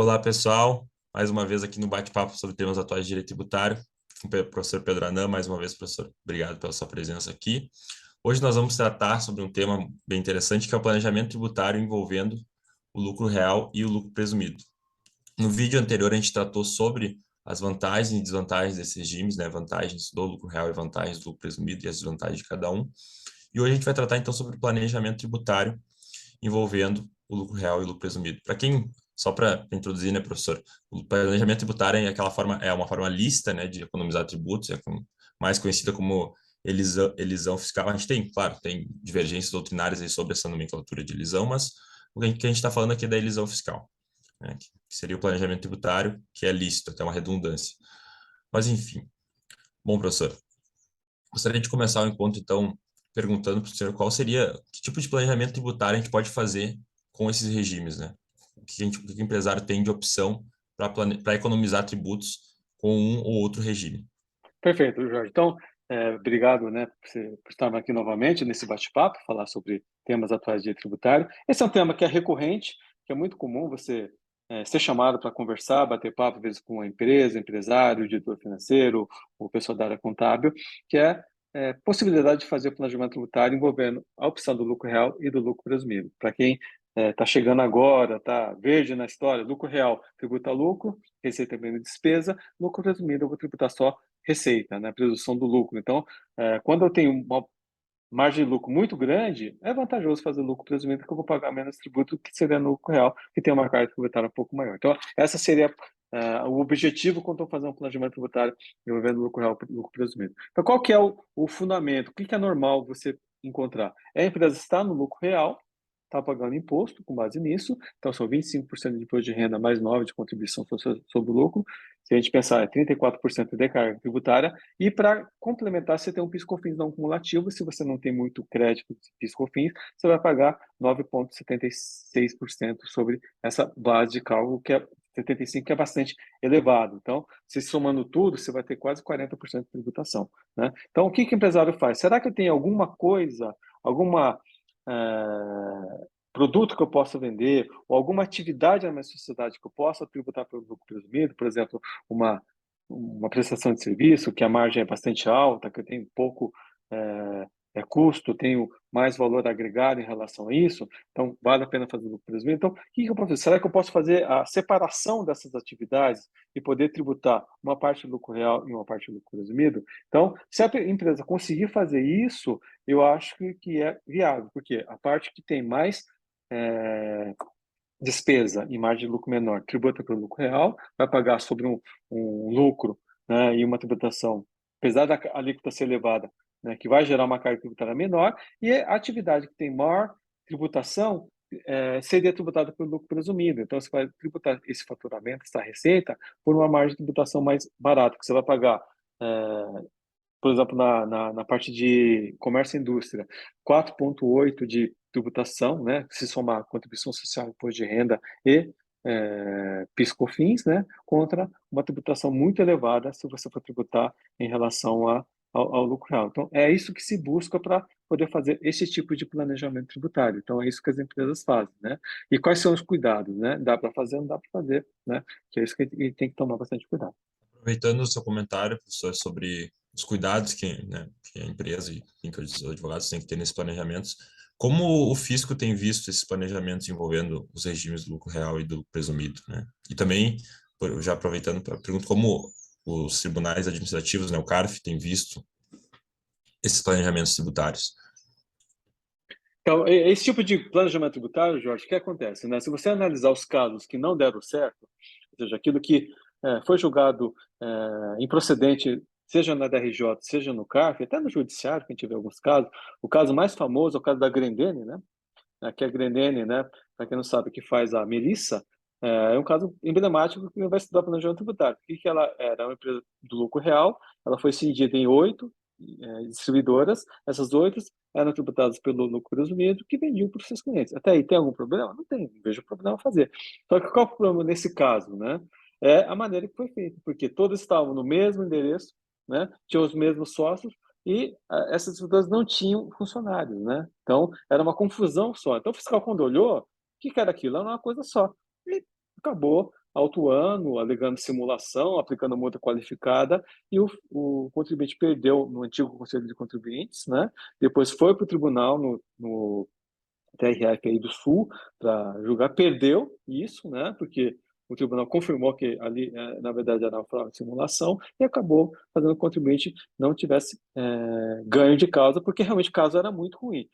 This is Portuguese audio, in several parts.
Olá, pessoal. Mais uma vez aqui no bate-papo sobre temas atuais de direito tributário, com o professor Pedro Anã. Mais uma vez, professor, obrigado pela sua presença aqui. Hoje nós vamos tratar sobre um tema bem interessante, que é o planejamento tributário envolvendo o lucro real e o lucro presumido. No vídeo anterior, a gente tratou sobre as vantagens e desvantagens desses regimes, né? Vantagens do lucro real e vantagens do lucro presumido e as desvantagens de cada um. E hoje a gente vai tratar, então, sobre o planejamento tributário envolvendo o lucro real e o lucro presumido. Para quem, só para introduzir, né, professor, o planejamento tributário é aquela forma, é uma forma lícita, né, de economizar tributos, mais conhecida como elisão fiscal. A gente tem, claro, tem divergências doutrinárias aí sobre essa nomenclatura de elisão, mas o que a gente está falando aqui é da elisão fiscal, né, que seria o planejamento tributário, que é lícito, até uma redundância. Mas, enfim. Bom, professor, gostaria de começar o encontro, então, perguntando para o senhor qual seria, que tipo de planejamento tributário a gente pode fazer com esses regimes, né? O que o empresário tem de opção para economizar tributos com um ou outro regime. Perfeito, Jorge. Então, obrigado, né, por estar aqui novamente nesse bate-papo, falar sobre temas atuais de direito tributário. Esse é um tema que é recorrente, que é muito comum você ser chamado para conversar, bater papo, às vezes, com uma empresa, empresário, diretor financeiro, ou pessoa da área contábil, que é possibilidade de fazer o planejamento tributário envolvendo a opção do lucro real e do lucro presumido. Para quem está chegando agora, está verde na história, lucro real tributa lucro, receita menos despesa, lucro presumido eu vou tributar só receita, né? Presunção do lucro. Então, quando eu tenho uma margem de lucro muito grande, é vantajoso fazer lucro presumido, que eu vou pagar menos tributo que seria no lucro real, que tem uma carga tributária um pouco maior. Então, essa seria o objetivo quando eu fazer um planejamento tributário envolvendo lucro real e lucro presumido. Então, qual que é o fundamento? O que é normal você encontrar? É a empresa estar no lucro real, está pagando imposto com base nisso, então são 25% de imposto de renda mais 9% de contribuição sobre o lucro. Se a gente pensar, é 34% de carga tributária, e para complementar, você tem um PIS/COFINS não cumulativo. Se você não tem muito crédito de PIS/COFINS, você vai pagar 9,76% sobre essa base de cálculo, que é 75%, que é bastante elevado. Então, se somando tudo, você vai ter quase 40% de tributação, né? Então, o que o empresário faz? Será que tem alguma coisa, alguma produto que eu possa vender, ou alguma atividade na minha sociedade que eu possa tributar pelo lucro presumido, por exemplo, uma prestação de serviço, que a margem é bastante alta, que eu tenho pouco custo, tenho mais valor agregado em relação a isso, então vale a pena fazer lucro presumido. Então, o que eu posso fazer? Será que eu posso fazer a separação dessas atividades e poder tributar uma parte do lucro real e uma parte do lucro presumido? Então, se a empresa conseguir fazer isso, eu acho que é viável, porque a parte que tem mais despesa e margem de lucro menor tributa pelo lucro real, vai pagar sobre um lucro, né, e uma tributação, apesar da alíquota ser elevada, né, que vai gerar uma carga tributária menor, e a atividade que tem maior tributação seria tributada pelo lucro presumido. Então, você vai tributar esse faturamento, essa receita, por uma margem de tributação mais barata, que você vai pagar por exemplo, na parte de comércio e indústria, 4,8 de tributação, né? Se somar contribuição social, imposto de renda e PIS/COFINS, né? Contra uma tributação muito elevada se você for tributar em relação ao lucro real. Então, é isso que se busca para poder fazer esse tipo de planejamento tributário. Então, é isso que as empresas fazem, né? E quais são os cuidados, né? Dá para fazer, não dá para fazer, né? Que é isso que a gente tem que tomar bastante cuidado. Aproveitando o seu comentário, professor, sobre os cuidados né, que a empresa e que os advogados têm que ter nesses planejamentos, como o fisco tem visto esses planejamentos envolvendo os regimes do lucro real e do presumido, né? E também, já aproveitando para pergunto como os tribunais administrativos, né, o CARF, tem visto esses planejamentos tributários. Então, esse tipo de planejamento tributário, Jorge, o que acontece, né? Se você analisar os casos que não deram certo, ou seja, aquilo que foi julgado improcedente, seja na DRJ, seja no CARF, até no judiciário, que a gente vê alguns casos, o caso mais famoso é o caso da Grendene, né? Que a Grendene, né, para quem não sabe, que faz a Melissa, é um caso emblemático que vai estudar planejamento tributário. O que ela era? Uma empresa do lucro real, ela foi cindida em 8 distribuidoras, essas 8 eram tributadas pelo lucro presumido que vendiam para os seus clientes. Até aí tem algum problema? Não tem, não vejo problema fazer. Só que qual é o problema nesse caso, né? É a maneira que foi feita, porque todos estavam no mesmo endereço, né? Tinham os mesmos sócios, e essas distribuidoras não tinham funcionários, né? Então, era uma confusão só. Então, o fiscal, quando olhou, o que era aquilo? Era uma coisa só. E acabou autuando, alegando simulação, aplicando multa qualificada, e o contribuinte perdeu no antigo Conselho de Contribuintes, né? Depois foi para o tribunal no TRF do Sul para julgar, perdeu isso, né? Porque o tribunal confirmou que ali, na verdade, era uma fraude de simulação e acabou fazendo com que o contribuinte não tivesse ganho de causa, porque realmente o caso era muito ruim.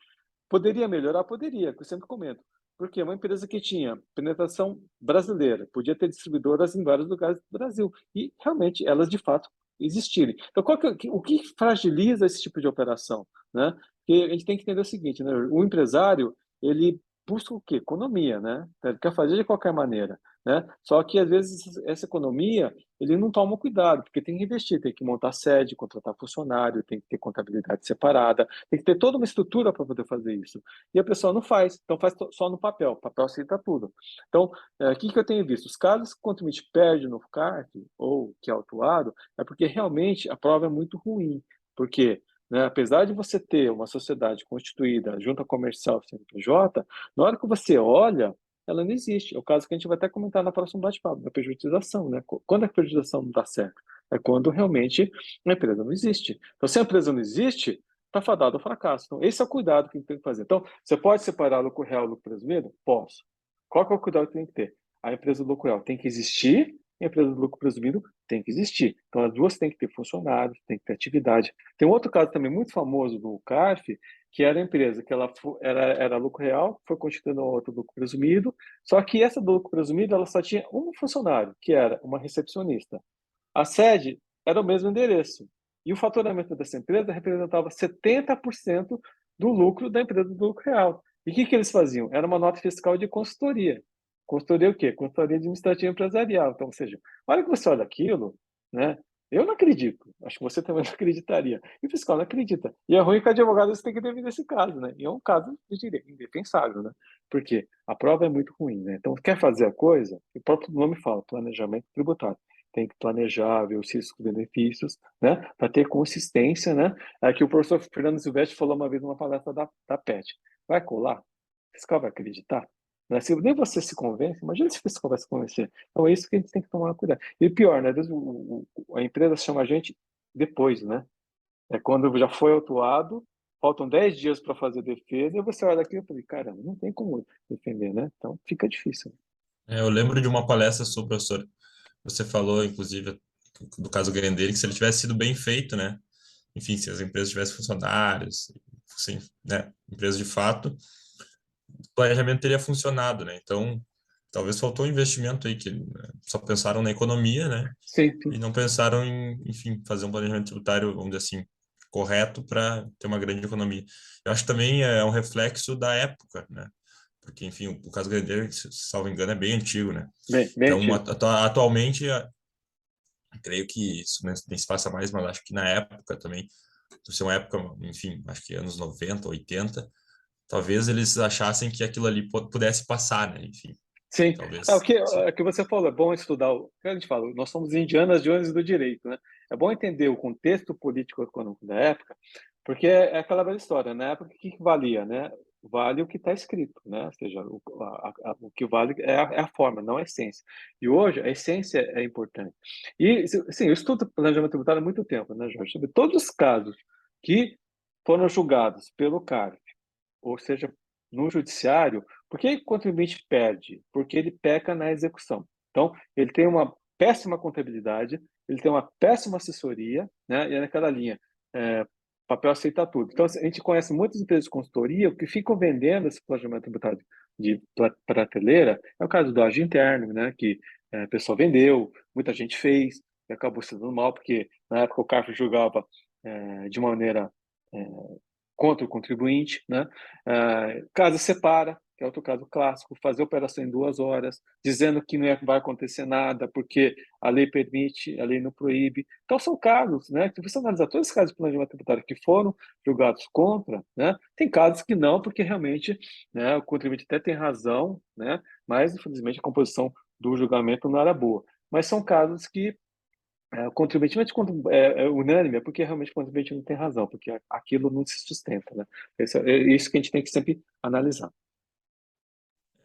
Poderia melhorar? Poderia, que eu sempre comento. Porque é uma empresa que tinha penetração brasileira, podia ter distribuidoras em vários lugares do Brasil, e realmente elas de fato existirem. Então, o que fragiliza esse tipo de operação? Né? Porque a gente tem que entender o seguinte, né? O empresário, ele busca o quê? Economia, né? Ele quer fazer de qualquer maneira, né? Só que, às vezes, essa economia, ele não toma cuidado, porque tem que investir, tem que montar sede, contratar funcionário, tem que ter contabilidade separada, tem que ter toda uma estrutura para poder fazer isso. E a pessoa não faz, então faz só no papel, o papel aceita tudo. Então, o que eu tenho visto? Os casos que o contribuinte perde no CARF, ou que é autuado, é porque realmente a prova é muito ruim. Por quê? Né? Apesar de você ter uma sociedade constituída, junta comercial, CNPJ, na hora que você olha, ela não existe. É o caso que a gente vai até comentar na próxima bate-papo, da pejotização. Né? Quando a pejotização não dá certo? É quando realmente a empresa não existe. Então, se a empresa não existe, está fadado ao fracasso. Então, esse é o cuidado que a gente tem que fazer. Então, você pode separar lucro real e lucro presumido? Posso. Qual que é o cuidado que tem que ter? A empresa do lucro real tem que existir e a empresa do lucro presumido tem que existir. Então, as duas têm que ter funcionários, tem que ter atividade. Tem um outro caso também muito famoso do CARF, que era a empresa que ela era lucro real, foi constituída outra lucro presumido, só que essa do lucro presumido ela só tinha um funcionário, que era uma recepcionista. A sede era o mesmo endereço. E o faturamento dessa empresa representava 70% do lucro da empresa do lucro real. E o que eles faziam? Era uma nota fiscal de consultoria. Consultoria o quê? Consultoria administrativa empresarial. Então, ou seja, a hora que você olha aquilo, né? Eu não acredito. Acho que você também não acreditaria. E o fiscal não acredita. E é ruim que o advogado você tem que definir esse caso, né? E é um caso de direito indefensável, né? Porque a prova é muito ruim, né? Então, quer fazer a coisa? O próprio nome fala, planejamento tributário, tem que planejar, ver os riscos e benefícios, né? Para ter consistência, né? É que o professor Fernando Silvestre falou uma vez numa palestra da PET. Vai colar? O fiscal vai acreditar? Né? Se nem você se convence, imagina se o fiscal vai se convencer. Então é isso que a gente tem que tomar cuidado. E pior, né? Às vezes a empresa chama a gente depois, né? É quando já foi autuado, faltam 10 dias para fazer defesa, e você olha aqui e fala, caramba, não tem como defender, né? Então fica difícil. Eu lembro de uma palestra sua, professor. Você falou, inclusive, do caso Grendelli, que se ele tivesse sido bem feito, né? Enfim, se as empresas tivessem funcionários, assim, né? Empresas de fato, o planejamento teria funcionado, né? Então, talvez faltou um investimento aí, que só pensaram na economia, né? Sim, E sim. não pensaram em, enfim, fazer um planejamento tributário, vamos dizer assim, correto para ter uma grande economia. Eu acho que também é um reflexo da época, né? Porque, enfim, o caso Grendelli, se salvo engano, é bem antigo, né? Bem Então, antigo. atualmente, creio que isso nem se passa mais, mas acho que na época também, por ser uma época, enfim, acho que anos 90, 80, talvez eles achassem que aquilo ali pudesse passar, né? Enfim, Sim, talvez. é o que você falou, é bom estudar, o que a gente fala, nós somos Indianas Jones do direito, né? É bom entender o contexto político-econômico da época, porque é aquela velha história, na época o que valia, né? Vale o que está escrito, né? Ou seja, o que vale é a forma, não a essência. E hoje a essência é importante. E, sim, eu estudo planejamento tributário há muito tempo, né, Jorge? Sobre todos os casos que foram julgados pelo CARF, ou seja, no judiciário, por que o contribuinte perde? Porque ele peca na execução. Então, ele tem uma péssima contabilidade, ele tem uma péssima assessoria, né? E é naquela linha, papel aceita tudo. Então, a gente conhece muitas empresas de consultoria que ficam vendendo esse planejamento tributário de prateleira. É o caso do Age Interno, né? Que a pessoa vendeu, muita gente fez, e acabou se dando mal, porque na época o CARF julgava de maneira contra o contribuinte, né? Casa separa, que é outro caso clássico, fazer operação em 2 horas, dizendo que não vai acontecer nada, porque a lei permite, a lei não proíbe. Então, são casos, né? Se você analisar todos os casos de planejamento tributário que foram julgados contra, né? Tem casos que não, porque realmente, né, o contribuinte até tem razão, né? Mas, infelizmente, a composição do julgamento não era boa. Mas são casos que o contribuinte não é unânime, é porque realmente o contribuinte não tem razão, porque aquilo não se sustenta, né? É isso que a gente tem que sempre analisar.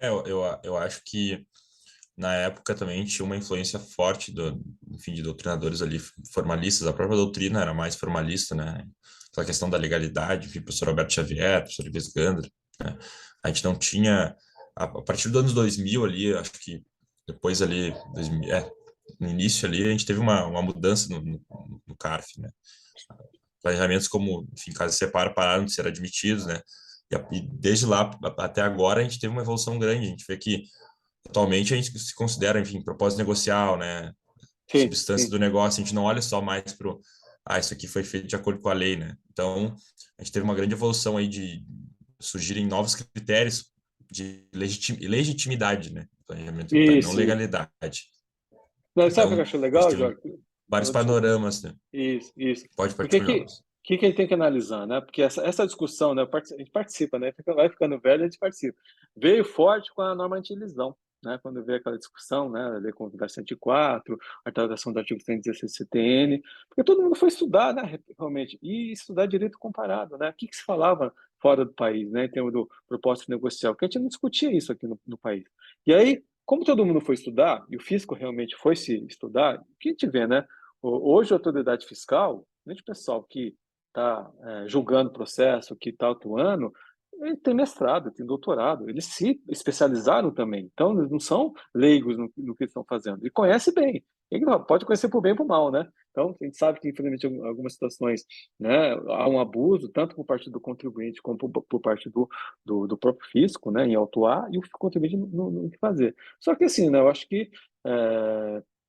Eu acho que na época também tinha uma influência forte enfim, de doutrinadores ali formalistas. A própria doutrina era mais formalista, né? Aquela questão da legalidade, enfim, professor Alberto Xavier, professor Ives Gandra, né? A gente não tinha, a partir dos anos 2000 ali, acho que depois ali, 2000, no início ali, a gente teve uma mudança no CARF, né? Planejamentos como, enfim, casos de separo pararam de ser admitidos, né? E desde lá até agora a gente teve uma evolução grande. A gente vê que atualmente a gente se considera, enfim, propósito negocial, né? Sim, Substância sim. do negócio. A gente não olha só mais para isso aqui foi feito de acordo com a lei, né? Então, a gente teve uma grande evolução aí de surgirem novos critérios de legitimidade, né? Planejamento tributário, não Isso, isso. legalidade. Não, sabe o que Então, eu acho a gente legal, teve Jorge? vários Oh, desculpa. panoramas, né? Isso. Pode Porque continuar. que a gente tem que analisar, né? Porque essa discussão, né? A gente participa, né? Vai ficando velho, a gente participa. Veio forte com a norma anti-lisão, né? Quando veio aquela discussão, né? A Lei Complementar 104, a alteração do artigo 116 CTN, porque todo mundo foi estudar, né? Realmente, e estudar direito comparado, né? O que se falava fora do país, né? Em termos do propósito negocial, porque a gente não discutia isso aqui no país. E aí, como todo mundo foi estudar, e o fisco realmente foi se estudar, o que a gente vê, né? Hoje, a autoridade fiscal, o pessoal que está julgando o processo, que está atuando, ele tem mestrado, tem doutorado, eles se especializaram também. Então, eles não são leigos no que estão fazendo. E conhece bem. Ele pode conhecer por bem e por mal, né? Então, a gente sabe que, infelizmente, em algumas situações, né, há um abuso, tanto por parte do contribuinte como por parte do próprio fisco, né, em autuar, e o contribuinte não fazer. Só que, assim, né, eu acho que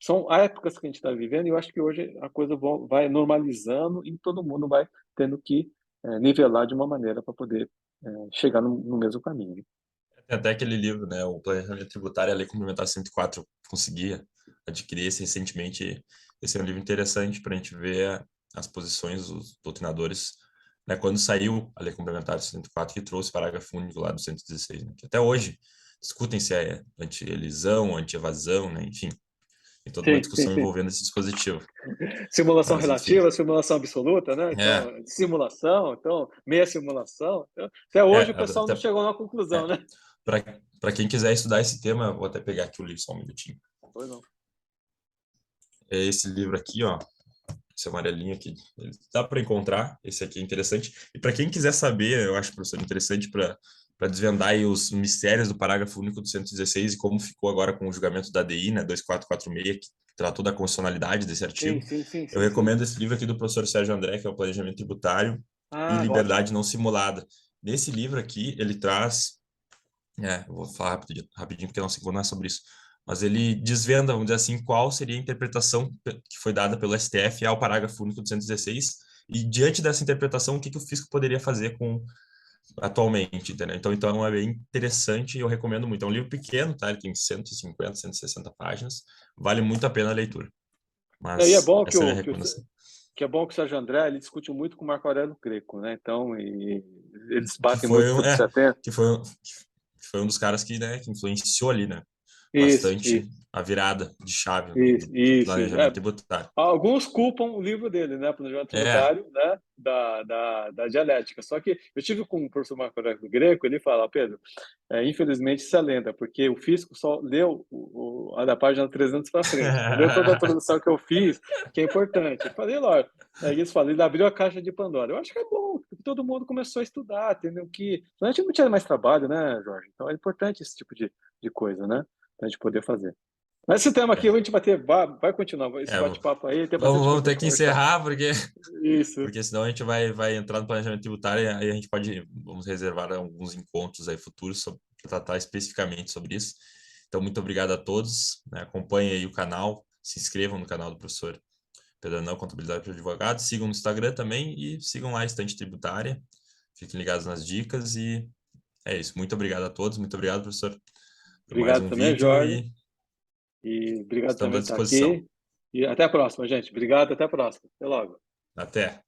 são épocas que a gente está vivendo e eu acho que hoje a coisa vai normalizando e todo mundo vai tendo que nivelar de uma maneira para poder chegar no mesmo caminho. Tem até aquele livro, né? O Planejamento Tributário e a Lei Complementar 104. Conseguia adquirir esse recentemente. Esse é um livro interessante para a gente ver as posições dos doutrinadores, né? Quando saiu a Lei Complementar 104, que trouxe o parágrafo único lá do 116, né? Que até hoje discutem se é anti-elisão, anti-evasão, né? Enfim, tem toda uma discussão Sim. envolvendo esse dispositivo. Simulação Mas, enfim, relativa, simulação absoluta, né? Então, é, simulação, então, meia simulação. Então, até hoje o pessoal não até, chegou na conclusão, né? para quem quiser estudar esse tema, vou até pegar aqui o livro só um minutinho. Pois não. É esse livro aqui, ó. Esse amarelinho aqui, dá para encontrar. Esse aqui é interessante. E para quem quiser saber, eu acho, professor, interessante para desvendar aí os mistérios do parágrafo único do 116 e como ficou agora com o julgamento da DI, né, 2446, que tratou da constitucionalidade desse artigo. Eu Sim. recomendo esse livro aqui do professor Sérgio André, que é o Planejamento Tributário e Ah, ótimo. Liberdade Não Simulada. Nesse livro aqui, ele traz eu vou falar rapidinho porque não é sobre isso. Mas ele desvenda, vamos dizer assim, qual seria a interpretação que foi dada pelo STF ao parágrafo único do 116 e diante dessa interpretação, o que o fisco poderia fazer atualmente, entendeu? Então é bem interessante e eu recomendo muito. É um livro pequeno, tá? Ele tem 150, 160 páginas. Vale muito a pena a leitura. E é Mas bom que essa é a minha recomendação. que é bom que o Sérgio André ele discute muito com o Marco Aurélio Greco, né? Então, eles Que batem muito foi, sobre 70. que foi, que foi um dos caras que, né, que influenciou ali, né? Isso, Bastante a virada de chave do isso. planejamento tributário. Alguns culpam o livro dele, né, Planejamento É, Tributário, né, da dialética. Só que eu tive com o professor Marco Aurélio Greco, ele fala, Pedro, infelizmente isso é lenda, porque o fisco só leu a da página 300 para frente, não leu toda a introdução que eu fiz, que é importante. Eu falei, lógico, aí eles falam, ele abriu a caixa de Pandora. Eu acho que é bom, porque todo mundo começou a estudar, entendeu? Que a gente não tinha mais trabalho, né, Jorge? Então é importante esse tipo de coisa, né, para a gente poder fazer. Mas esse tema aqui a gente vai continuar, esse é, bate-papo aí, tem bastante vamos coisa para ter gente que conversar. encerrar, Isso. porque senão a gente vai entrar no planejamento tributário e aí a gente vamos reservar alguns encontros aí futuros para tratar especificamente sobre isso. Então, muito obrigado a todos, né? Acompanhem aí o canal, se inscrevam no canal do professor Pedro Anão, Contabilidade para Advogados, sigam no Instagram também e sigam lá a Estante Tributária, fiquem ligados nas dicas e é isso. Muito obrigado a todos, muito obrigado, professor, por mais Obrigado um também, vídeo Jorge. e E obrigado estamos também à por estar disposição. aqui. E até a próxima, gente. Obrigado, até a próxima. Até logo. Até!